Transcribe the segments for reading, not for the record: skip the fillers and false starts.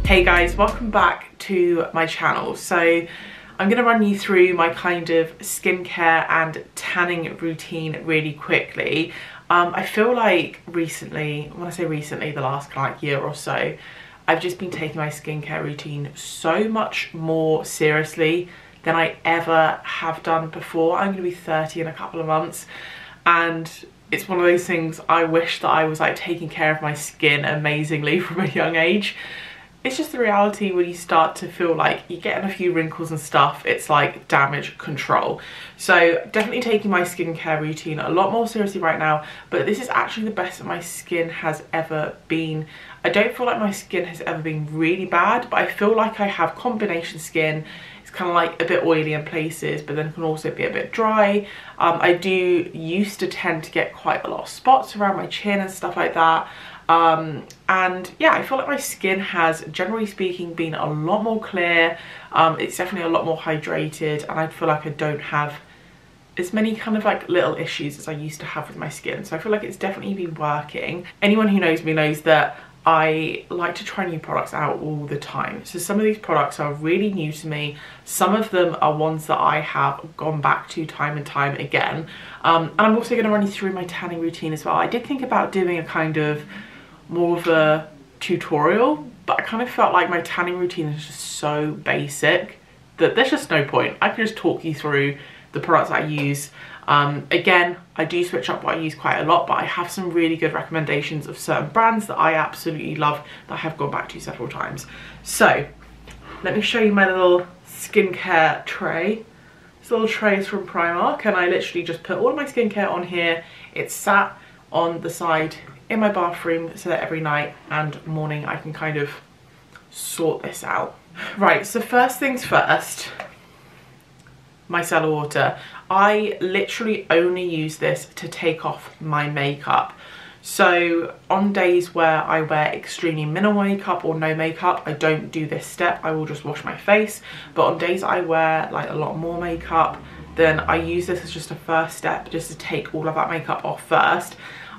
Hey guys, welcome back to my channel. So I'm going to run you through my kind of skincare and tanning routine really quickly. I feel like recently, when I say recently, the last like year or so, I've just been taking my skincare routine so much more seriously than I ever have done before. I'm going to be 30 in a couple of months, and it's one of those things I wish that I was like taking care of my skin amazingly from a young age. It's just the reality when you start to feel like you're getting a few wrinkles and stuff, it's like damage control. So definitely taking my skincare routine a lot more seriously right now, but this is actually the best that my skin has ever been. I don't feel like my skin has ever been really bad, but I feel like I have combination skin. It's kind of like a bit oily in places, but then can also be a bit dry. I do used to tend to get quite a lot of spots around my chin and stuff like that. And yeah, I feel like my skin has, generally speaking, been a lot more clear. It's definitely a lot more hydrated, and I feel like I don't have as many kind of like little issues as I used to have with my skin. So I feel like it's definitely been working. Anyone who knows me knows that I like to try new products out all the time. So some of these products are really new to me. Some of them are ones that I have gone back to time and time again. And I'm also going to run you through my tanning routine as well. I did think about doing a kind of more of a tutorial, but I kind of felt like my tanning routine is just so basic that there's just no point. I can just talk you through the products I use. Again, I do switch up what I use quite a lot, but I have some really good recommendations of certain brands that I absolutely love that I have gone back to several times. So let me show you my little skincare tray. This little tray is from Primark, and I literally just put all of my skincare on here. It's sat on the side in my bathroom so that every night and morning I can kind of sort this out. Right, so first things first, micellar water. I literally only use this to take off my makeup. So on days where I wear extremely minimal makeup or no makeup, I don't do this step. I will just wash my face. But on days I wear like a lot more makeup, then I use this as just a first step, just to take all of that makeup off first.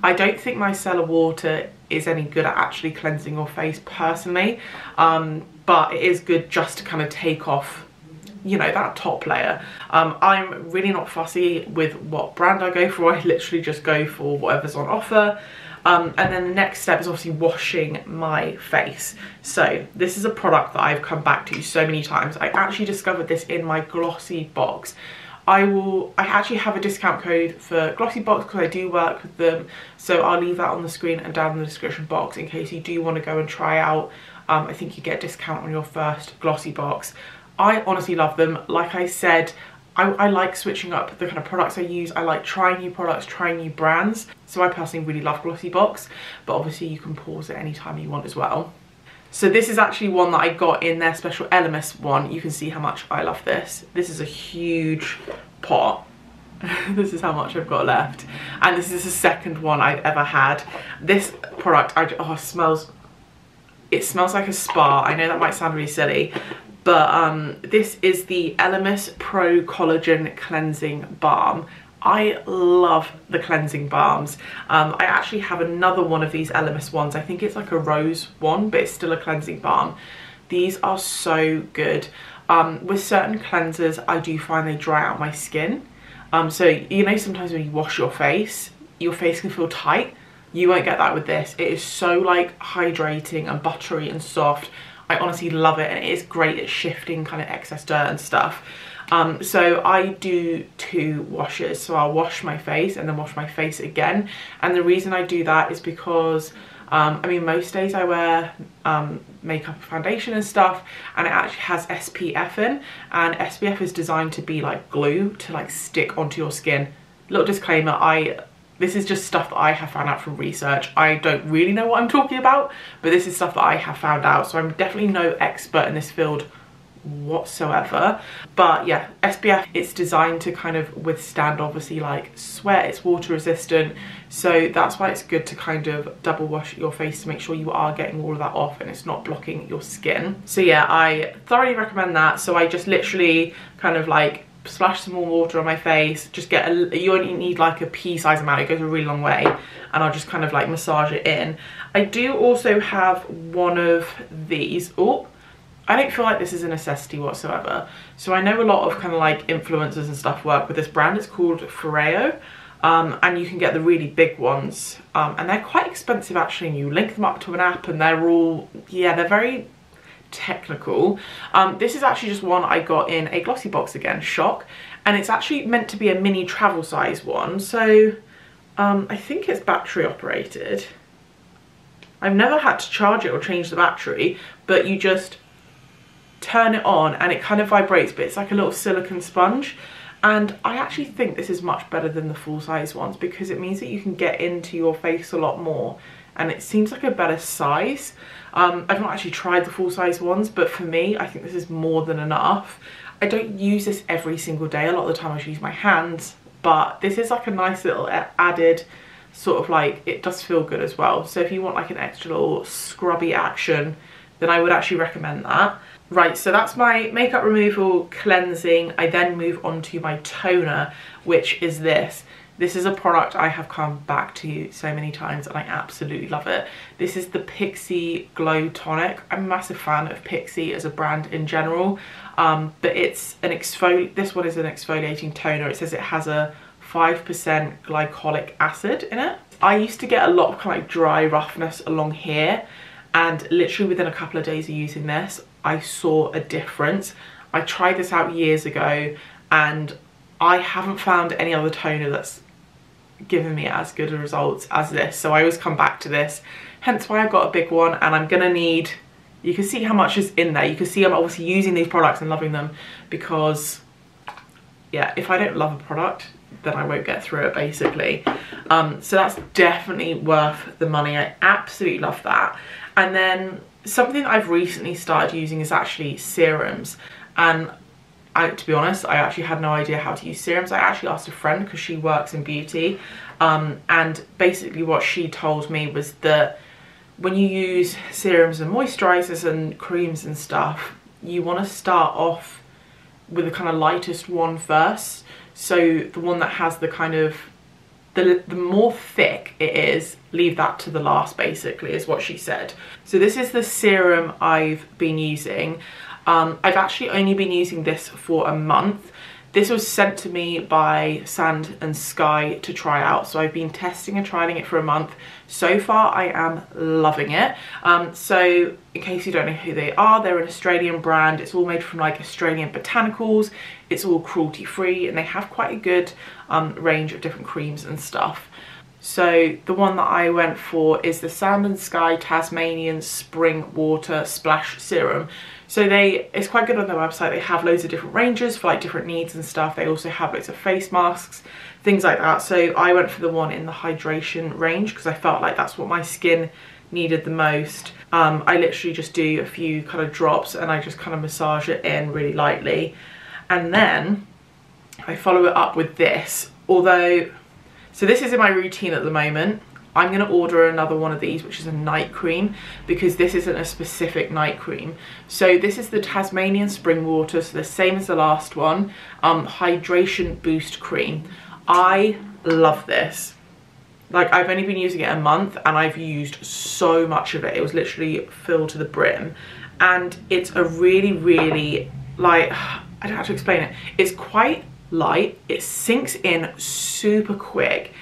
I don't think micellar water is any good at actually cleansing your face personally, but it is good just to kind of take off, you know, that top layer. I'm really not fussy with what brand I go for. I literally just go for whatever's on offer. And then the next step is obviously washing my face. So this is a product that I've come back to so many times. I actually discovered this in my Glossy box. I actually have a discount code for Glossy box because I do work with them, so I'll leave that on the screen and down in the description box in case you do want to go and try out. I think you get a discount on your first Glossy box. I honestly love them. Like I said, I like switching up the kind of products I use. I like trying new products, trying new brands. So I personally really love Glossy box, but obviously you can pause it anytime you want as well. So this is actually one that I got in their special 𝘭𝘮𝘮 one. You can see how much I love this. This is a huge pot. This is how much I've got left. And this is the second one I've ever had. This product, it smells like a spa. I know that might sound really silly, but this is the 𝘭𝘮𝘮 Pro Collagen Cleansing Balm. I love the cleansing balms. I actually have another one of these 𝘭𝘮𝘮 ones. I think it's like a rose one, but it's still a cleansing balm. These are so good. With certain cleansers, I do find they dry out my skin. So, you know, sometimes when you wash your face can feel tight. You won't get that with this. It is so like hydrating and buttery and soft. I honestly love it, and it is great at shifting kind of excess dirt and stuff. So I do 2 washes. So I'll wash my face and then wash my face again. And the reason I do that is because, I mean, most days I wear makeup and foundation and stuff, and it actually has SPF in, and SPF is designed to be like glue to like stick onto your skin. Little disclaimer, this is just stuff that I have found out from research. I don't really know what I'm talking about, but this is stuff that I have found out. So I'm definitely no expert in this field whatsoever, but yeah, SPF, it's designed to kind of withstand obviously like sweat. It's water resistant, so that's why it's good to kind of double wash your face to make sure you are getting all of that off and it's not blocking your skin. So yeah, I thoroughly recommend that. So I just literally kind of like splash some more water on my face, just get you only need like a pea size amount, it goes a really long way, and I'll just kind of like massage it in. I do also have one of these. Oh, I don't feel like this is a necessity whatsoever. So I know a lot of kind of like influencers and stuff work with this brand. It's called 𝘭𝘪𝘯𝘬𝘭, and you can get the really big ones, and they're quite expensive actually, and you link them up to an app and they're all, yeah, they're very technical. This is actually just one I got in a glossy box again, shock, and it's actually meant to be a mini travel size one. So I think it's battery operated. I've never had to charge it or change the battery, but you just turn it on and it kind of vibrates, but it's like a little silicone sponge. And I actually think this is much better than the full size ones, because it means that you can get into your face a lot more, and it seems like a better size. I've not actually tried the full size ones, but for me, I think this is more than enough. I don't use this every single day. A lot of the time I just use my hands, but this is like a nice little added sort of like, it does feel good as well. So if you want like an extra little scrubby action, then I would actually recommend that. Right, so that's my makeup removal cleansing. I then move on to my toner, which is this. This is a product I have come back to so many times and I absolutely love it. This is the Pixi Glow Tonic. I'm a massive fan of Pixi as a brand in general, but it's an this one is an exfoliating toner. It says it has a 5% glycolic acid in it. I used to get a lot of kind of like dry roughness along here, and literally within a couple of days of using this, I saw a difference. I tried this out years ago and I haven't found any other toner that's given me as good a results as this. So I always come back to this, hence why I got a big one. And I'm gonna need, you can see how much is in there. You can see I'm obviously using these products and loving them, because yeah, if I don't love a product, then I won't get through it basically. So that's definitely worth the money. I absolutely love that. And then something I've recently started using is actually serums, and to be honest, I actually had no idea how to use serums. I actually asked a friend because she works in beauty, and basically what she told me was that when you use serums and moisturizers and creams and stuff, you want to start off with the kind of lightest one first. So the one that has the kind of, the more thick it is, leave that to the last basically, is what she said. So this is the serum I've been using. I've actually only been using this for a month. This was sent to me by Sand and Sky to try out. So I've been testing and trying it for a month. So far I am loving it. So in case you don't know who they are, they're an Australian brand. It's all made from like Australian botanicals. It's all cruelty free, and they have quite a good range of different creams and stuff. So the one that I went for is the Sand and Sky Tasmanian Spring Water Splash Serum. So it's quite good on their website. They have loads of different ranges for like different needs and stuff. They also have loads of face masks, things like that. So I went for the one in the hydration range because I felt like that's what my skin needed the most. I literally just do a few kind of drops and I just kind of massage it in really lightly. And then I follow it up with this, although, so this is in my routine at the moment. I'm going to order another one of these, which is a night cream, because this isn't a specific night cream. So this is the Tasmanian Spring Water, so the same as the last one, Hydration Boost Cream. I love this. Like, I've only been using it a month and I've used so much of it. It was literally filled to the brim. And it's a really, really, like, I don't know how to explain it. It's quite light. It sinks in super quick.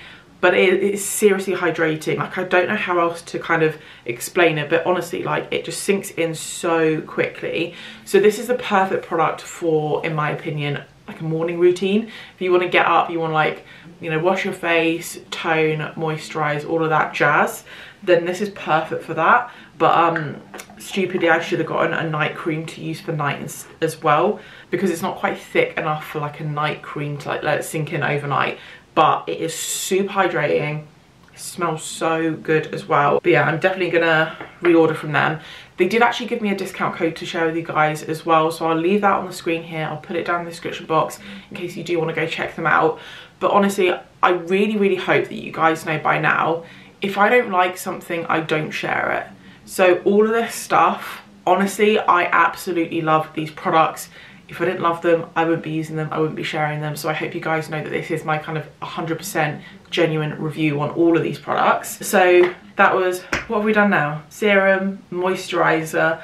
But it is seriously hydrating. Like, I don't know how else to kind of explain it, but honestly, like, it just sinks in so quickly. So this is the perfect product for, in my opinion, like a morning routine. If you want to get up, you want to, like, you know, wash your face, tone, moisturize, all of that jazz, then this is perfect for that. But stupidly, I should have gotten a night cream to use for night as well, because it's not quite thick enough for like a night cream to like let it sink in overnight. But it is super hydrating. It smells so good as well. But yeah, I'm definitely gonna reorder from them. They did actually give me a discount code to share with you guys as well, so I'll leave that on the screen here. I'll put it down in the description box in case you do want to go check them out. But honestly, I really, really hope that you guys know by now, if I don't like something, I don't share it. So all of this stuff, honestly, I absolutely love these products. If I didn't love them, I wouldn't be using them, I wouldn't be sharing them. So I hope you guys know that this is my kind of 100% genuine review on all of these products. So that was, what have we done now? Serum, moisturizer,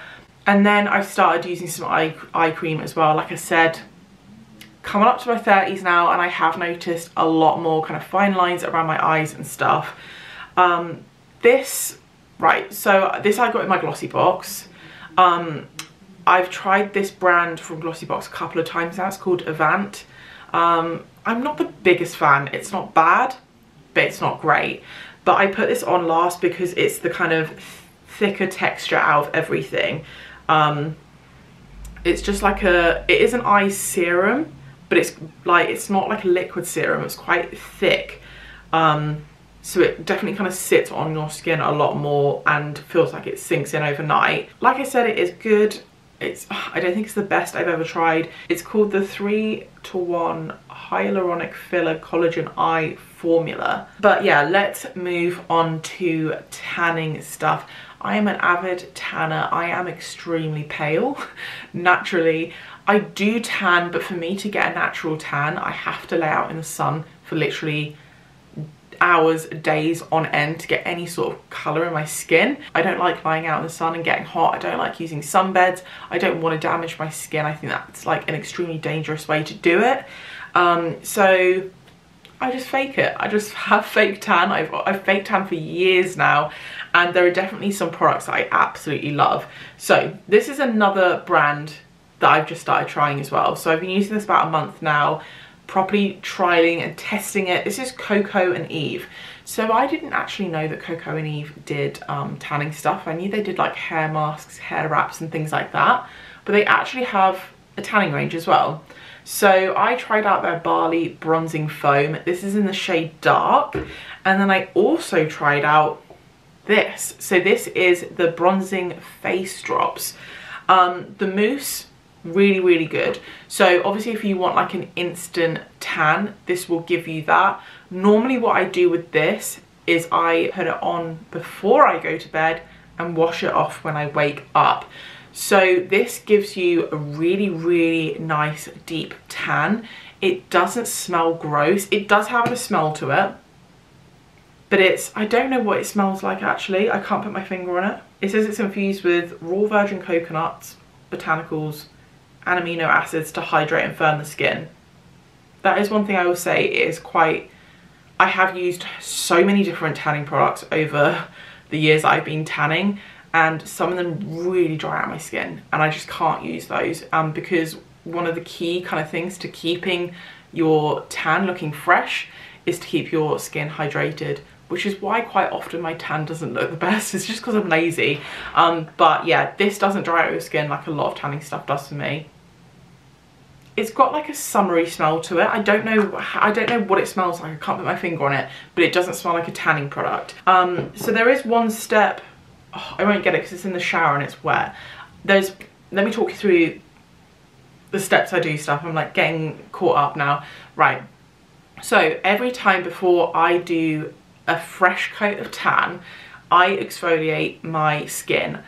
and then I started using some eye cream as well. Like I said, coming up to my 30s now, and I have noticed a lot more kind of fine lines around my eyes and stuff. This I got in my Glossy box. I've tried this brand from Glossy Box a couple of times now. It's called 𝘰𝘮𝘮𝘮. I'm not the biggest fan. It's not bad, but it's not great. But I put this on last because it's the kind of thicker texture out of everything. It's just like it is an eye serum, but it's not like a liquid serum. It's quite thick. So it definitely kind of sits on your skin a lot more and feels like it sinks in overnight. Like I said, it is good. I don't think it's the best I've ever tried. It's called the 3-to-1 Hyaluronic Filler Collagen Eye Formula. But yeah, let's move on to tanning stuff. I am an avid tanner. I am extremely pale, naturally. I do tan, but for me to get a natural tan, I have to lay out in the sun for literally hours, days on end to get any sort of colour in my skin. I don't like lying out in the sun and getting hot. I don't like using sunbeds. I don't want to damage my skin. I think that's like an extremely dangerous way to do it. So I just fake it. I just have fake tan. I've fake tan for years now, and there are definitely some products that I absolutely love. So this is another brand that I've just started trying as well. So I've been using this about a month now, properly trialing and testing it. This is Coco and Eve. So I didn't actually know that Coco and Eve did tanning stuff. I knew they did like hair masks, hair wraps and things like that, but they actually have a tanning range as well. So I tried out their Barley Bronzing Foam. This is in the shade Dark. And then I also tried out this. So this is the Bronzing Face Drops. The mousse, really, really good. So obviously if you want like an instant tan, this will give you that. Normally what I do with this is I put it on before I go to bed and wash it off when I wake up. So this gives you a really, really nice deep tan. It doesn't smell gross. It does have a smell to it, but I don't know what it smells like actually. I can't put my finger on it. It says it's infused with raw virgin coconuts, botanicals, and amino acids to hydrate and firm the skin. That is one thing I will say is I have used so many different tanning products over the years I've been tanning, and some of them really dry out my skin, and I just can't use those because one of the key kind of things to keeping your tan looking fresh is to keep your skin hydrated, which is why quite often my tan doesn't look the best. It's just because I'm lazy. But yeah, this doesn't dry out your skin like a lot of tanning stuff does for me. It's got like a summery smell to it. I don't know what it smells like. I can't put my finger on it, but it doesn't smell like a tanning product. So there is one step. Oh, I won't get it because it's in the shower and it's wet. Let me talk you through the steps I do stuff. I'm like getting caught up now. Right. So every time before I do a fresh coat of tan, I exfoliate my skin.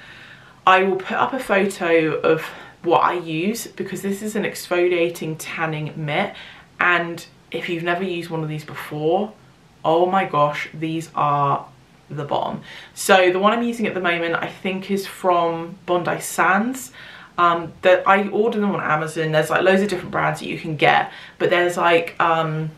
I will put up a photo of what I use because this is an exfoliating tanning mitt, and if you've never used one of these before, oh my gosh, these are the bomb. So the one I'm using at the moment I think is from Bondi Sands. That I ordered them on Amazon. There's like loads of different brands that you can get, but there's like a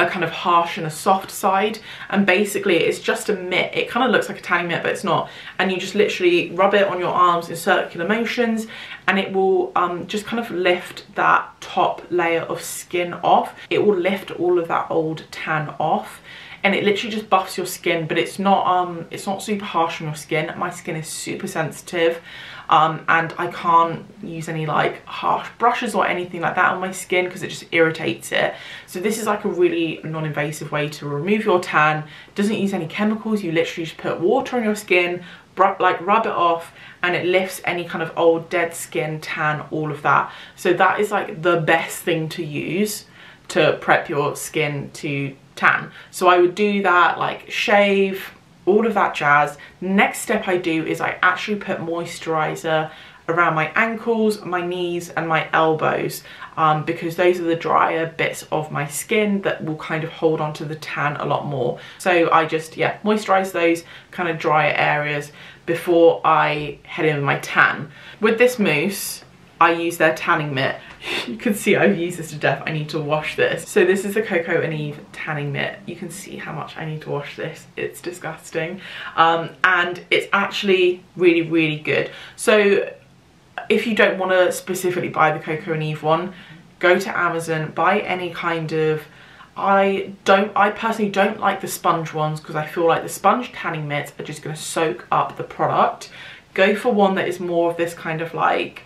kind of harsh and a soft side, and basically it's just a mitt. It kind of looks like a tanning mitt, but it's not, and you just literally rub it on your arms in circular motions, and it will just kind of lift that top layer of skin off. It will lift all of that old tan off, and it literally just buffs your skin, but it's not super harsh on your skin. My skin is super sensitive, and I can't use any like harsh brushes or anything like that on my skin because it just irritates it. So this is like a really non-invasive way to remove your tan. It doesn't use any chemicals. You literally just put water on your skin, like rub it off, and it lifts any kind of old dead skin, tan, all of that. So that is like the best thing to use to prep your skin to tan. So I would do that, like shave, all of that jazz. Next step I do is I actually put moisturizer around my ankles, my knees and my elbows, because those are the drier bits of my skin that will kind of hold on to the tan a lot more. So I just, yeah, moisturize those kind of drier areas before I head in with my tan. With this mousse, I use their tanning mitt. You can see I've used this to death. I need to wash this. So this is the Coco and Eve tanning mitt. You can see how much I need to wash this. It's disgusting. And it's actually really, really good. So if you don't want to specifically buy the Coco and Eve one, go to Amazon, buy any kind of, I personally don't like the sponge ones because I feel like the sponge tanning mitts are just going to soak up the product. Go for one that is more of this kind of like,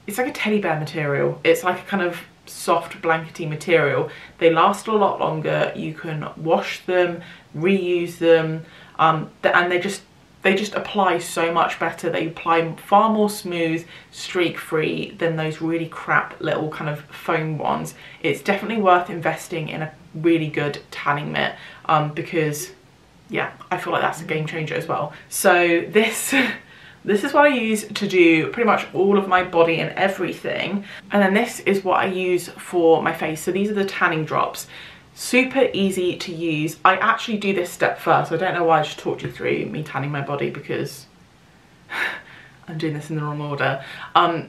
it's like a teddy bear material. It's like a kind of soft blankety material. They last a lot longer. You can wash them, reuse them, and they just apply so much better. They apply far more smooth, streak free than those really crap little kind of foam ones. It's definitely worth investing in a really good tanning mitt, because yeah, I feel like that's a game changer as well. So this is what I use to do pretty much all of my body and everything. And then this is what I use for my face. So these are the tanning drops. Super easy to use. I actually do this step first. I don't know why I just talked you through me tanning my body because I'm doing this in the wrong order.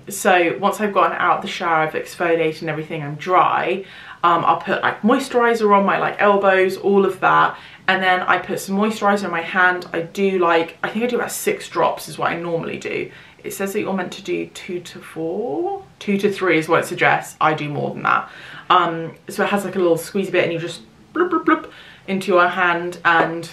So once I've gotten out of the shower, I've exfoliated and everything, I'm dry, I'll put like moisturizer on my like elbows, all of that. And then I put some moisturizer on my hand. I do like, I think I do about 6 drops is what I normally do. It says that you're meant to do 2 to 4, 2 to 3 is what it suggests. I do more than that. So it has like a little squeezy bit and you just bloop, bloop, bloop into your hand and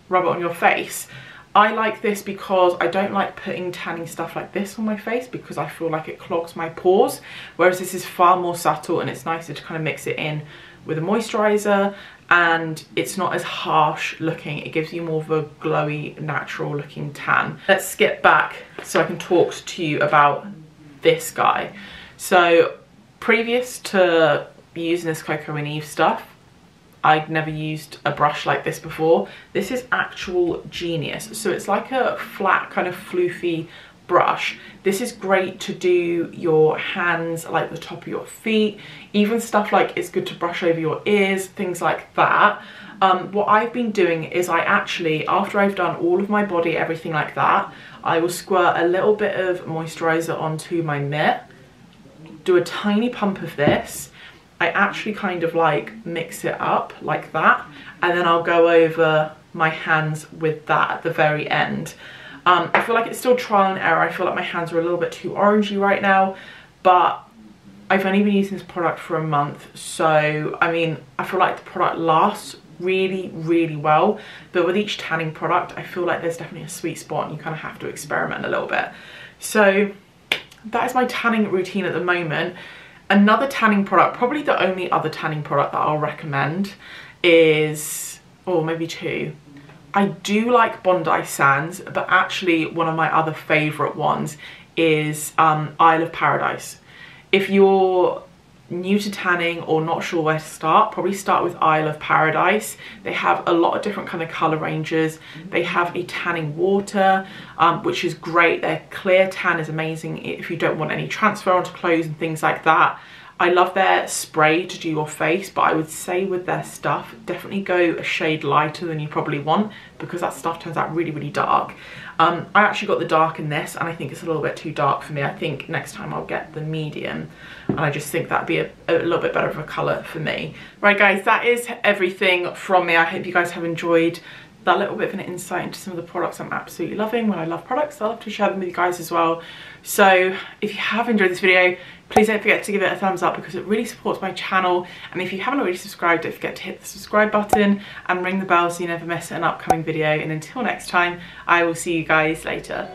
rub it on your face. I like this because I don't like putting tanning stuff like this on my face because I feel like it clogs my pores. Whereas this is far more subtle and it's nicer to kind of mix it in with a moisturizer, and it's not as harsh looking. It gives you more of a glowy, natural looking tan. Let's skip back so I can talk to you about this guy. So previous to using this Coco and Eve stuff, I'd never used a brush like this before. This is actual genius. So it's like a flat kind of floofy brush. This is great to do your hands, like the top of your feet, even stuff like it's good to brush over your ears, things like that. What I've been doing is I actually, after I've done all of my body, everything like that, I will squirt a little bit of moisturizer onto my mitt, do a tiny pump of this. I actually kind of like mix it up like that, and then I'll go over my hands with that at the very end. I feel like it's still trial and error. I feel like my hands are a little bit too orangey right now, but I've only been using this product for a month. So, I mean, I feel like the product lasts really, really well. But with each tanning product, I feel like there's definitely a sweet spot and you kind of have to experiment a little bit. So that is my tanning routine at the moment. Another tanning product, probably the only other tanning product that I'll recommend is, or maybe 2. I do like Bondi Sands, but actually one of my other favourite ones is Isle of Paradise. If you're new to tanning or not sure where to start, probably start with Isle of Paradise. They have a lot of different kind of colour ranges. They have a tanning water, which is great. Their clear tan is amazing if you don't want any transfer onto clothes and things like that. I love their spray to do your face, but I would say with their stuff, definitely go a shade lighter than you probably want because that stuff turns out really, really dark. I actually got the dark in this and I think it's a little bit too dark for me. I think next time I'll get the medium, and I just think that'd be a little bit better of a colour for me. Right guys, that is everything from me. I hope you guys have enjoyed that little bit of an insight into some of the products I'm absolutely loving. When I love products, I love to share them with you guys as well. So if you have enjoyed this video, please don't forget to give it a thumbs up because it really supports my channel. And if you haven't already subscribed, don't forget to hit the subscribe button and ring the bell so you never miss an upcoming video. And until next time, I will see you guys later.